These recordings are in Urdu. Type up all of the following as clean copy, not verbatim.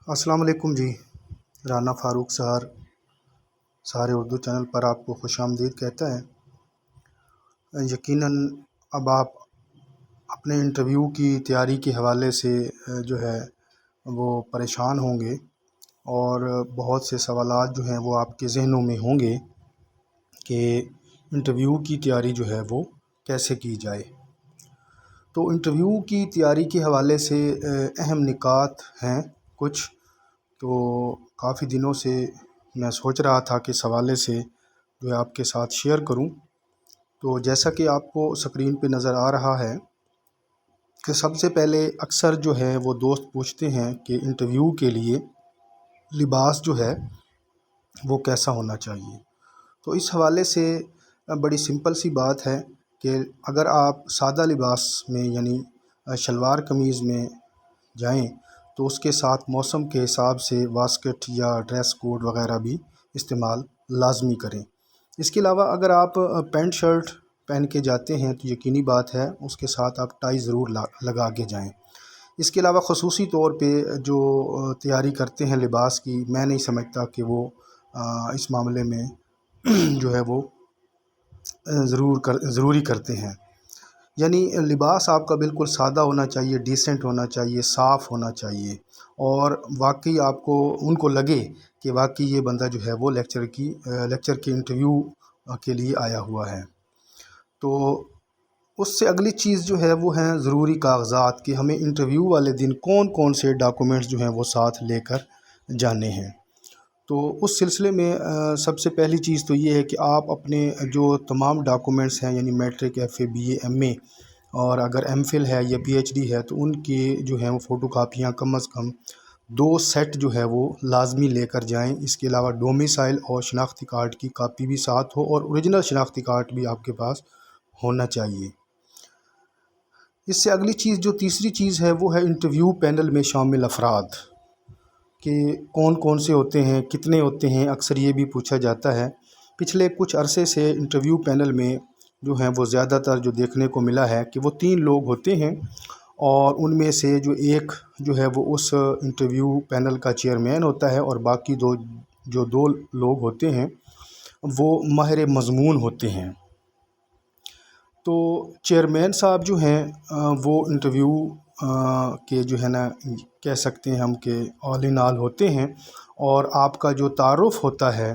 السلام علیکم جی۔ رانا فاروق سہار اردو چینل پر آپ کو خوش آمدید کہتا ہے۔ یقیناً اب آپ اپنے انٹرویو کی تیاری کے حوالے سے جو ہے وہ پریشان ہوں گے، اور بہت سے سوالات جو ہیں وہ آپ کے ذہنوں میں ہوں گے کہ انٹرویو کی تیاری جو ہے وہ کیسے کی جائے۔ تو انٹرویو کی تیاری کے حوالے سے اہم نکات ہیں کچھ، تو کافی دنوں سے میں سوچ رہا تھا کہ اس حوالے سے جو ہے آپ کے ساتھ شیئر کروں۔ تو جیسا کہ آپ کو اسکرین پہ نظر آ رہا ہے کہ سب سے پہلے اکثر جو ہے وہ دوست پوچھتے ہیں کہ انٹرویو کے لیے لباس جو ہے وہ کیسا ہونا چاہیے۔ تو اس حوالے سے بڑی سمپل سی بات ہے کہ اگر آپ سادہ لباس میں یعنی شلوار قمیض میں جائیں تو اس کے ساتھ موسم کے حساب سے واسکٹ یا ڈریس کوڈ وغیرہ بھی استعمال لازمی کریں۔ اس کے علاوہ اگر آپ پینٹ شرٹ پہن کے جاتے ہیں تو یقینی بات ہے اس کے ساتھ آپ ٹائی ضرور لگا کے جائیں۔ اس کے علاوہ خصوصی طور پہ جو تیاری کرتے ہیں لباس کی، میں نہیں سمجھتا کہ وہ اس معاملے میں جو ہے وہ ضروری کرتے ہیں۔ یعنی لباس آپ کا بالکل سادہ ہونا چاہیے، ڈیسنٹ ہونا چاہیے، صاف ہونا چاہیے، اور واقعی آپ کو ان کو لگے کہ واقعی یہ بندہ جو ہے وہ لیکچر کے انٹرویو کے لیے آیا ہوا ہے۔ تو اس سے اگلی چیز جو ہے وہ ہیں ضروری کاغذات، کہ ہمیں انٹرویو والے دن کون کون سے ڈاکومنٹس جو ہیں وہ ساتھ لے کر جانے ہیں۔ تو اس سلسلے میں سب سے پہلی چیز تو یہ ہے کہ آپ اپنے جو تمام ڈاکومنٹس ہیں، یعنی matric, F A, B A, M A, اور اگر ایم فل ہے یا پی ایچ ڈی ہے تو ان کی جو ہیں وہ فوٹو کاپیاں کم از کم 2 سیٹ جو ہے وہ لازمی لے کر جائیں۔ اس کے علاوہ ڈومیسائل اور شناختی کارڈ کی کاپی بھی ساتھ ہو، اور اوریجنل شناختی کارڈ بھی آپ کے پاس ہونا چاہیے۔ اس سے اگلی چیز جو تیسری چیز ہے وہ ہے انٹرویو پینل میں شامل افراد، کہ کون کون سے ہوتے ہیں، کتنے ہوتے ہیں، اکثر یہ بھی پوچھا جاتا ہے۔ پچھلے کچھ عرصے سے انٹرویو پینل میں جو ہیں وہ زیادہ تر جو دیکھنے کو ملا ہے کہ وہ 3 لوگ ہوتے ہیں، اور ان میں سے جو ایک جو ہے وہ اس انٹرویو پینل کا چیئرمین ہوتا ہے، اور باقی جو 2 لوگ ہوتے ہیں وہ ماہر مضمون ہوتے ہیں۔ تو چیئرمین صاحب جو ہیں وہ انٹرویو کے جو ہے نا کہہ سکتے ہیں ہم کہ آل ان آل ہوتے ہیں، اور آپ کا جو تعارف ہوتا ہے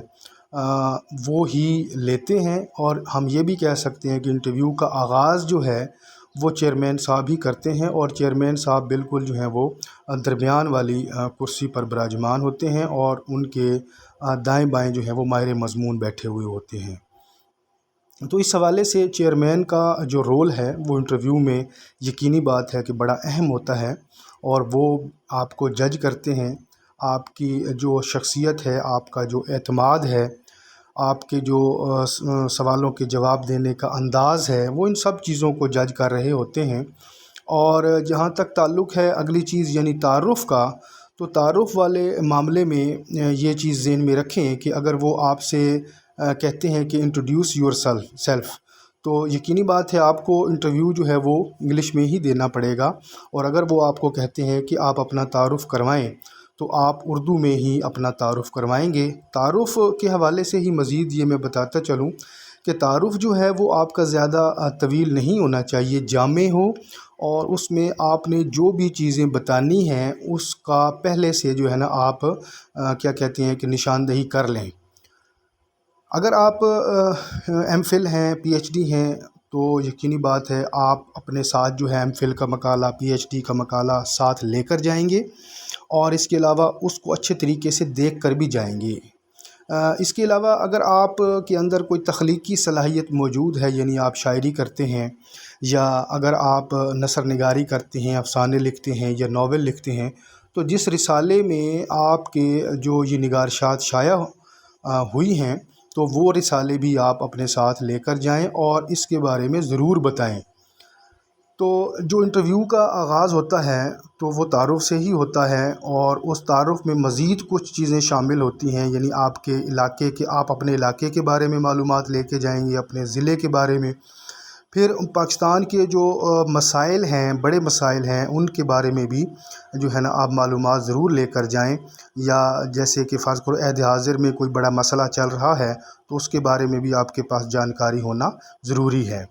وہ ہی لیتے ہیں، اور ہم یہ بھی کہہ سکتے ہیں کہ انٹرویو کا آغاز جو ہے وہ چیئرمین صاحب ہی کرتے ہیں، اور چیئرمین صاحب بالکل جو ہیں وہ درمیان والی کرسی پر براجمان ہوتے ہیں، اور ان کے دائیں بائیں جو ہیں وہ ماہر مضمون بیٹھے ہوئے ہوتے ہیں۔ تو اس حوالے سے چیئرمین کا جو رول ہے وہ انٹرویو میں یقینی بات ہے کہ بڑا اہم ہوتا ہے، اور وہ آپ کو جج کرتے ہیں۔ آپ کی جو شخصیت ہے، آپ کا جو اعتماد ہے، آپ کے جو سوالوں کے جواب دینے کا انداز ہے، وہ ان سب چیزوں کو جج کر رہے ہوتے ہیں۔ اور جہاں تک تعلق ہے اگلی چیز یعنی تعارف کا، تو تعارف والے معاملے میں یہ چیز ذہن میں رکھیں کہ اگر وہ آپ سے کہتے ہیں کہ انٹروڈیوس یور سیلف، تو یقینی بات ہے آپ کو انٹرویو جو ہے وہ انگلش میں ہی دینا پڑے گا، اور اگر وہ آپ کو کہتے ہیں کہ آپ اپنا تعارف کروائیں تو آپ اردو میں ہی اپنا تعارف کروائیں گے۔ تعارف کے حوالے سے ہی مزید یہ میں بتاتا چلوں کہ تعارف جو ہے وہ آپ کا زیادہ طویل نہیں ہونا چاہیے، جامع ہو، اور اس میں آپ نے جو بھی چیزیں بتانی ہیں اس کا پہلے سے جو ہے نا آپ کیا کہتے ہیں کہ نشاندہی کر لیں۔ اگر آپ ایم فل ہیں، پی ایچ ڈی ہیں، تو یقینی بات ہے آپ اپنے ساتھ جو ہے ایم فل کا مقالہ، پی ایچ ڈی کا مقالہ ساتھ لے کر جائیں گے، اور اس کے علاوہ اس کو اچھے طریقے سے دیکھ کر بھی جائیں گے۔ اس کے علاوہ اگر آپ کے اندر کوئی تخلیقی صلاحیت موجود ہے، یعنی آپ شاعری کرتے ہیں، یا اگر آپ نثر نگاری کرتے ہیں، افسانے لکھتے ہیں یا ناول لکھتے ہیں، تو جس رسالے میں آپ کے جو یہ نگارشات شائع ہوئی ہیں تو وہ رسالے بھی آپ اپنے ساتھ لے کر جائیں، اور اس کے بارے میں ضرور بتائیں۔ تو جو انٹرویو کا آغاز ہوتا ہے تو وہ تعارف سے ہی ہوتا ہے، اور اس تعارف میں مزید کچھ چیزیں شامل ہوتی ہیں، یعنی آپ کے اپنے علاقے کے بارے میں معلومات لے کے جائیں گے، اپنے ضلع کے بارے میں، پھر پاکستان کے جو مسائل ہیں، بڑے مسائل ہیں، ان کے بارے میں بھی جو ہے نا آپ معلومات ضرور لے کر جائیں، یا جیسے کہ فرض کرو عہد حاضر میں کوئی بڑا مسئلہ چل رہا ہے تو اس کے بارے میں بھی آپ کے پاس جانکاری ہونا ضروری ہے۔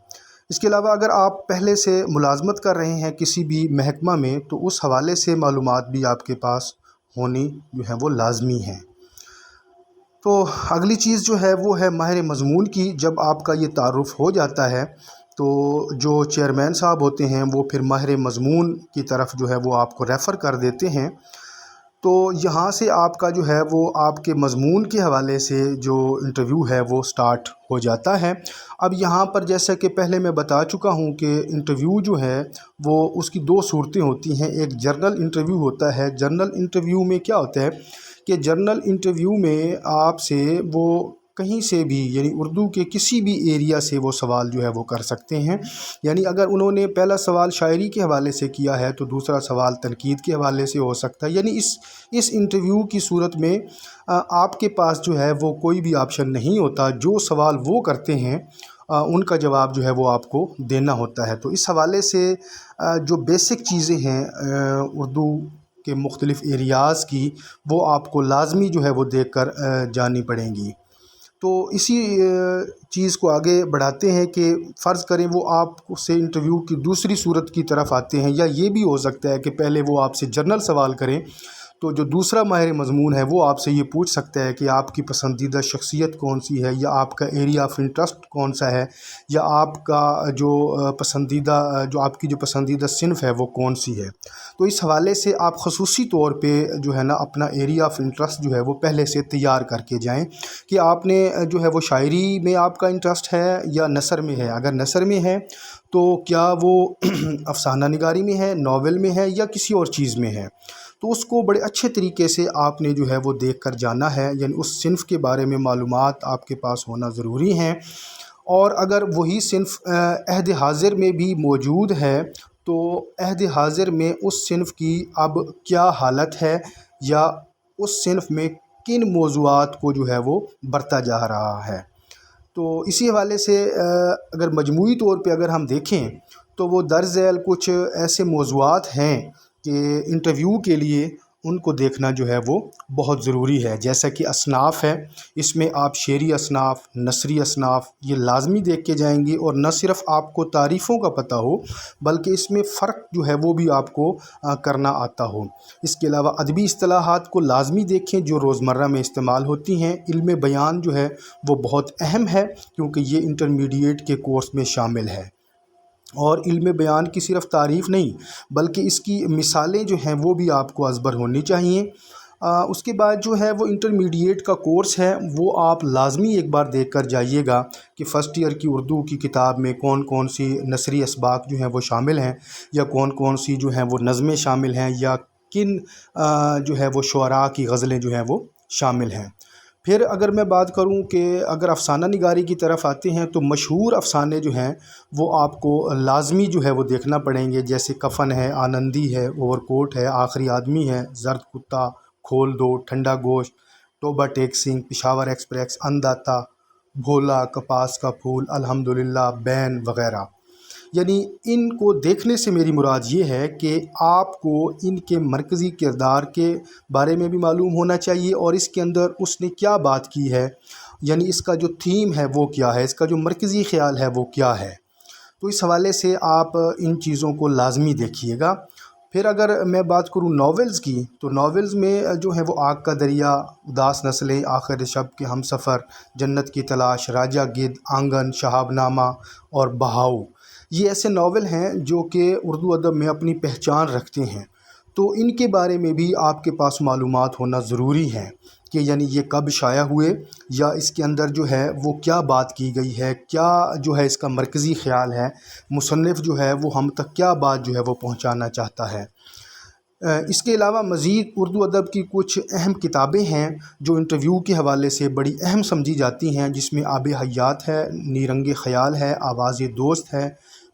اس کے علاوہ اگر آپ پہلے سے ملازمت کر رہے ہیں کسی بھی محکمہ میں تو اس حوالے سے معلومات بھی آپ کے پاس ہونی جو ہے وہ لازمی ہیں۔ تو اگلی چیز جو ہے وہ ہے ماہر مضمون کی۔ جب آپ کا یہ تعارف ہو جاتا ہے تو جو چیئرمین صاحب ہوتے ہیں وہ پھر ماہر مضمون کی طرف جو ہے وہ آپ کو ریفر کر دیتے ہیں، تو یہاں سے آپ کا جو ہے وہ آپ کے مضمون کے حوالے سے جو انٹرویو ہے وہ سٹارٹ ہو جاتا ہے۔ اب یہاں پر جیسا کہ پہلے میں بتا چکا ہوں کہ انٹرویو جو ہے وہ اس کی دو صورتیں ہوتی ہیں۔ ایک جرنل انٹرویو ہوتا ہے۔ جرنل انٹرویو میں کیا ہوتا ہے کہ جرنل انٹرویو میں آپ سے وہ کہیں سے بھی، یعنی اردو کے کسی بھی ایریا سے وہ سوال جو ہے وہ کر سکتے ہیں۔ یعنی اگر انہوں نے پہلا سوال شاعری کے حوالے سے کیا ہے تو دوسرا سوال تنقید کے حوالے سے ہو سکتا ہے۔ یعنی اس انٹرویو کی صورت میں آپ کے پاس جو ہے وہ کوئی بھی آپشن نہیں ہوتا، جو سوال وہ کرتے ہیں ان کا جواب جو ہے وہ آپ کو دینا ہوتا ہے۔ تو اس حوالے سے جو بیسک چیزیں ہیں اردو کے مختلف ایریاز کی، وہ آپ کو لازمی جو ہے وہ دیکھ کر جانی پڑیں گی۔ تو اسی چیز کو آگے بڑھاتے ہیں کہ فرض کریں وہ آپ سے انٹرویو کی دوسری صورت کی طرف آتے ہیں، یا یہ بھی ہو سکتا ہے کہ پہلے وہ آپ سے جنرل سوال کریں تو جو دوسرا ماہر مضمون ہے وہ آپ سے یہ پوچھ سکتا ہے کہ آپ کی پسندیدہ شخصیت کون سی ہے، یا آپ کا ایریا آف انٹرسٹ کون سا ہے، یا آپ کا جو آپ کی جو پسندیدہ صنف ہے وہ کون سی ہے۔ تو اس حوالے سے آپ خصوصی طور پہ جو ہے نا اپنا ایریا آف انٹرسٹ جو ہے وہ پہلے سے تیار کر کے جائیں کہ آپ نے جو ہے وہ شاعری میں آپ کا انٹرسٹ ہے یا نثر میں ہے۔ اگر نثر میں ہے تو کیا وہ افسانہ نگاری میں ہے، ناول میں ہے، یا کسی اور چیز میں ہے، تو اس کو بڑے اچھے طریقے سے آپ نے جو ہے وہ دیکھ کر جانا ہے۔ یعنی اس صنف کے بارے میں معلومات آپ کے پاس ہونا ضروری ہیں۔ اور اگر وہی صنف عہد حاضر میں بھی موجود ہے تو عہد حاضر میں اس صنف کی اب کیا حالت ہے، یا اس صنف میں کن موضوعات کو جو ہے وہ برتا جا رہا ہے۔ تو اسی حوالے سے اگر مجموعی طور پہ اگر ہم دیکھیں تو وہ درج ذیل کچھ ایسے موضوعات ہیں کہ انٹرویو کے لیے ان کو دیکھنا جو ہے وہ بہت ضروری ہے۔ جیسا کہ اصناف ہے، اس میں آپ شعری اصناف، نثری اصناف یہ لازمی دیکھ کے جائیں گے، اور نہ صرف آپ کو تعریفوں کا پتہ ہو بلکہ اس میں فرق جو ہے وہ بھی آپ کو کرنا آتا ہو۔ اس کے علاوہ ادبی اصطلاحات کو لازمی دیکھیں جو روزمرہ میں استعمال ہوتی ہیں۔ علم بیان جو ہے وہ بہت اہم ہے کیونکہ یہ انٹرمیڈیٹ کے کورس میں شامل ہے، اور علم بیان کی صرف تعریف نہیں بلکہ اس کی مثالیں جو ہیں وہ بھی آپ کو ازبر ہونی چاہیے۔ اس کے بعد جو ہے وہ انٹرمیڈیٹ کا کورس ہے، وہ آپ لازمی ایک بار دیکھ کر جائیے گا کہ فرسٹ ایئر کی اردو کی کتاب میں کون کون سی نثری اسباق جو ہیں وہ شامل ہیں، یا کون کون سی جو ہیں وہ نظمیں شامل ہیں، یا کن جو ہے وہ شعراء کی غزلیں جو ہیں وہ شامل ہیں۔ پھر اگر میں بات کروں کہ اگر افسانہ نگاری کی طرف آتے ہیں تو مشہور افسانے جو ہیں وہ آپ کو لازمی جو ہے وہ دیکھنا پڑیں گے، جیسے کفن ہے، آنندی ہے، اوور کوٹ ہے، آخری آدمی ہے، زرد کتا، کھول دو، ٹھنڈا گوشت، توبہ ٹیک سنگھ، پشاور ایکسپریس، انداتا، بھولا، کپاس کا پھول، الحمدللہ، بین وغیرہ۔ یعنی ان کو دیکھنے سے میری مراد یہ ہے کہ آپ کو ان کے مرکزی کردار کے بارے میں بھی معلوم ہونا چاہیے، اور اس کے اندر اس نے کیا بات کی ہے، یعنی اس کا جو تھیم ہے وہ کیا ہے، اس کا جو مرکزی خیال ہے وہ کیا ہے۔ تو اس حوالے سے آپ ان چیزوں کو لازمی دیکھیے گا۔ پھر اگر میں بات کروں ناولز کی تو ناولز میں جو ہے وہ آگ کا دریا، اداس نسلیں، آخر شب کے ہم سفر، جنت کی تلاش، راجہ گدھ، آنگن، شہاب نامہ اور بہاؤ، یہ ایسے ناول ہیں جو کہ اردو ادب میں اپنی پہچان رکھتے ہیں۔ تو ان کے بارے میں بھی آپ کے پاس معلومات ہونا ضروری ہے کہ یعنی یہ کب شائع ہوئے، یا اس کے اندر جو ہے وہ کیا بات کی گئی ہے، کیا جو ہے اس کا مرکزی خیال ہے، مصنف جو ہے وہ ہم تک کیا بات جو ہے وہ پہنچانا چاہتا ہے۔ اس کے علاوہ مزید اردو ادب کی کچھ اہم کتابیں ہیں جو انٹرویو کے حوالے سے بڑی اہم سمجھی جاتی ہیں، جس میں آب حیات ہے، نیرنگ خیال ہے، آواز دوست ہے،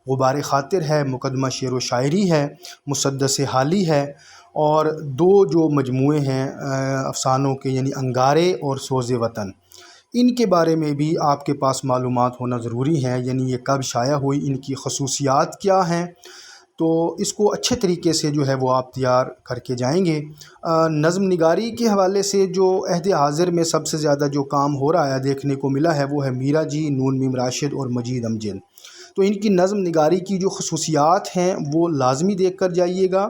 غبار خاطر ہے، مقدمہ شعر و شاعری ہے، مسدس حالی ہے، اور دو جو مجموعے ہیں افسانوں کے یعنی انگارے اور سوز وطن، ان کے بارے میں بھی آپ کے پاس معلومات ہونا ضروری ہے، یعنی یہ کب شائع ہوئی، ان کی خصوصیات کیا ہیں، تو اس کو اچھے طریقے سے جو ہے وہ آپ تیار کر کے جائیں گے۔ نظم نگاری کے حوالے سے جو عہد حاضر میں سب سے زیادہ جو کام ہو رہا ہے دیکھنے کو ملا ہے وہ ہے میرا جی، نون میم راشد اور مجید امجد۔ تو ان کی نظم نگاری کی جو خصوصیات ہیں وہ لازمی دیکھ کر جائیے گا،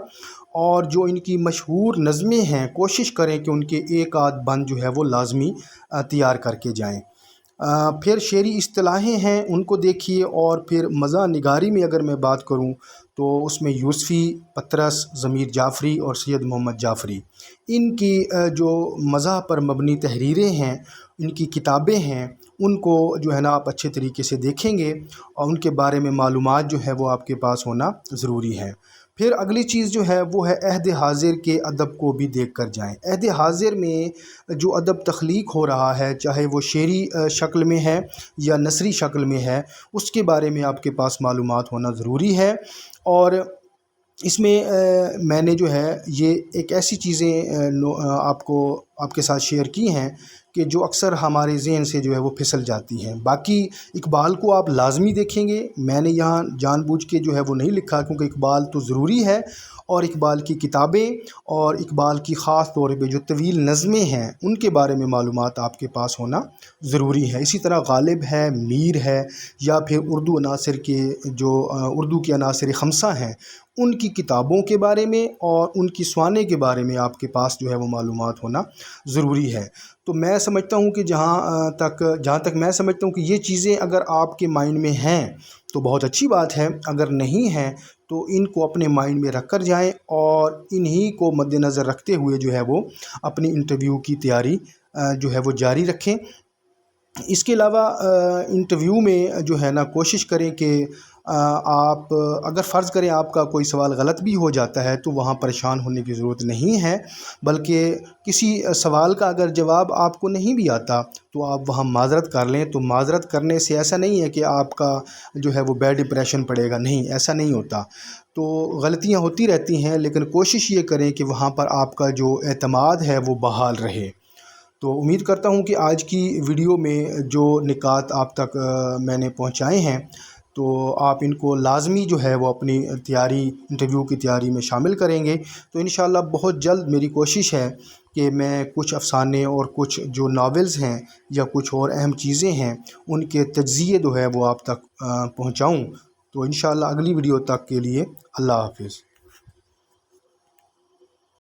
اور جو ان کی مشہور نظمیں ہیں کوشش کریں کہ ان کے ایک آدھ بند جو ہے وہ لازمی تیار کر کے جائیں۔ پھر شعری اصطلاحیں ہیں ان کو دیکھیے، اور پھر مزاح نگاری میں اگر میں بات کروں تو اس میں یوسفی، پطرس، ضمیر جعفری اور سید محمد جعفری، ان کی جو مزاح پر مبنی تحریریں ہیں، ان کی کتابیں ہیں، ان کو جو ہے نا آپ اچھے طریقے سے دیکھیں گے، اور ان کے بارے میں معلومات جو ہے وہ آپ کے پاس ہونا ضروری ہے۔ پھر اگلی چیز جو ہے وہ ہے عہد حاضر کے ادب کو بھی دیکھ کر جائیں۔ عہد حاضر میں جو ادب تخلیق ہو رہا ہے، چاہے وہ شعری شکل میں ہے یا نثری شکل میں ہے، اس کے بارے میں آپ کے پاس معلومات ہونا ضروری ہے۔ اور اس میں میں نے جو ہے یہ ایک ایسی چیزیں آپ کے ساتھ شیئر کی ہیں کہ جو اکثر ہمارے ذہن سے جو ہے وہ پھسل جاتی ہیں۔ باقی اقبال کو آپ لازمی دیکھیں گے، میں نے یہاں جان بوجھ کے جو ہے وہ نہیں لکھا کیونکہ اقبال تو ضروری ہے، اور اقبال کی کتابیں اور اقبال کی خاص طور پہ جو طویل نظمیں ہیں ان کے بارے میں معلومات آپ کے پاس ہونا ضروری ہے۔ اسی طرح غالب ہے، میر ہے، یا پھر اردو عناصر کے جو اردو کے عناصر خمسہ ہیں ان کی کتابوں کے بارے میں اور ان کی سوانے کے بارے میں آپ کے پاس جو ہے وہ معلومات ہونا ضروری ہے۔ تو میں سمجھتا ہوں کہ جہاں تک میں سمجھتا ہوں کہ یہ چیزیں اگر آپ کے مائنڈ میں ہیں تو بہت اچھی بات ہے، اگر نہیں ہیں تو ان کو اپنے مائنڈ میں رکھ کر جائیں، اور انہی کو مد نظر رکھتے ہوئے جو ہے وہ اپنی انٹرویو کی تیاری جو ہے وہ جاری رکھیں۔ اس کے علاوہ انٹرویو میں جو ہے نا کوشش کریں کہ آپ اگر فرض کریں آپ کا کوئی سوال غلط بھی ہو جاتا ہے تو وہاں پریشان ہونے کی ضرورت نہیں ہے، بلکہ کسی سوال کا اگر جواب آپ کو نہیں بھی آتا تو آپ وہاں معذرت کر لیں۔ تو معذرت کرنے سے ایسا نہیں ہے کہ آپ کا جو ہے وہ بیڈ امپریشن پڑے گا، نہیں، ایسا نہیں ہوتا۔ تو غلطیاں ہوتی رہتی ہیں، لیکن کوشش یہ کریں کہ وہاں پر آپ کا جو اعتماد ہے وہ بحال رہے۔ تو امید کرتا ہوں کہ آج کی ویڈیو میں جو نکات آپ تک میں نے پہنچائے ہیں تو آپ ان کو لازمی جو ہے وہ اپنی انٹرویو کی تیاری میں شامل کریں گے۔ تو انشاءاللہ بہت جلد میری کوشش ہے کہ میں کچھ افسانے اور کچھ جو ناولز ہیں یا کچھ اور اہم چیزیں ہیں ان کے تجزیے جو ہے وہ آپ تک پہنچاؤں۔ تو انشاءاللہ اگلی ویڈیو تک کے لیے اللہ حافظ۔